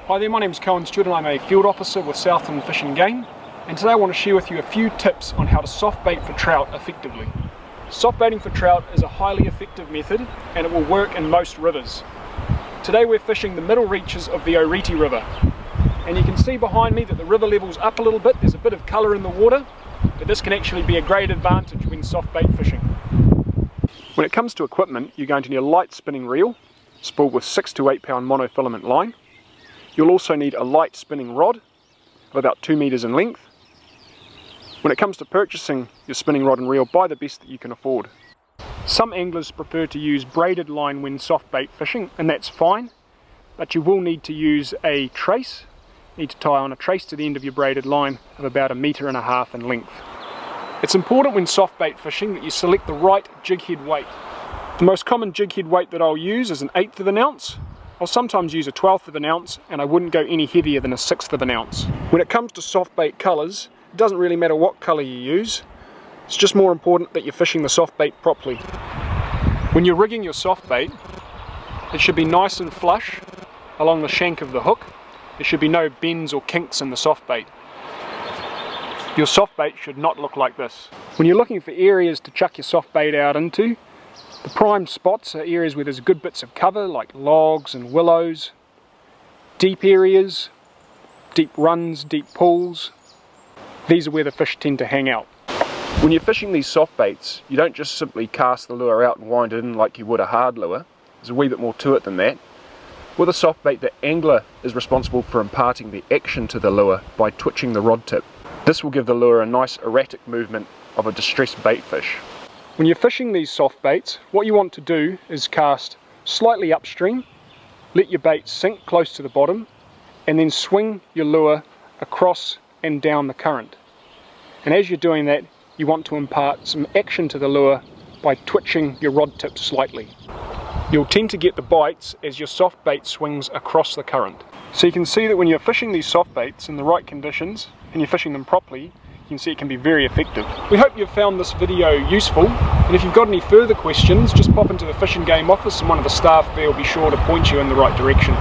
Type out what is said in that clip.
Hi there, my name is Cohen Stewart and I'm a field officer with Southland Fish Game, and today I want to share with you a few tips on how to soft bait for trout effectively. Soft baiting for trout is a highly effective method and it will work in most rivers. Today we're fishing the middle reaches of the Oriti River, and you can see behind me that the river level's up a little bit. There's a bit of colour in the water, but this can actually be a great advantage when soft bait fishing. When it comes to equipment, you're going to need a light spinning reel spooled with 6 to 8 pound monofilament line. You'll also need a light spinning rod of about 2 meters in length. When it comes to purchasing your spinning rod and reel, buy the best that you can afford. Some anglers prefer to use braided line when soft bait fishing, and that's fine, but you will need to use a trace. You need to tie on a trace to the end of your braided line of about 1.5 meters in length. It's important when soft bait fishing that you select the right jig head weight. The most common jig head weight that I'll use is 1/8 of an ounce. I'll sometimes use 1/12 of an ounce, and I wouldn't go any heavier than 1/6 of an ounce. When it comes to soft bait colours, it doesn't really matter what colour you use. It's just more important that you're fishing the soft bait properly. When you're rigging your soft bait, it should be nice and flush along the shank of the hook. There should be no bends or kinks in the soft bait. Your soft bait should not look like this. When you're looking for areas to chuck your soft bait out into, the prime spots are areas where there's good bits of cover like logs and willows, deep areas, deep runs, deep pools. These are where the fish tend to hang out. When you're fishing these soft baits, you don't just simply cast the lure out and wind it in like you would a hard lure. There's a wee bit more to it than that. With a soft bait, the angler is responsible for imparting the action to the lure by twitching the rod tip. This will give the lure a nice erratic movement of a distressed bait fish. When you're fishing these soft baits, what you want to do is cast slightly upstream, let your bait sink close to the bottom, and then swing your lure across and down the current. And as you're doing that, you want to impart some action to the lure by twitching your rod tip slightly. You'll tend to get the bites as your soft bait swings across the current. So you can see that when you're fishing these soft baits in the right conditions and you're fishing them properly, you can see it can be very effective. We hope you've found this video useful, and if you've got any further questions, just pop into the Fish and Game office and one of the staff there will be sure to point you in the right direction.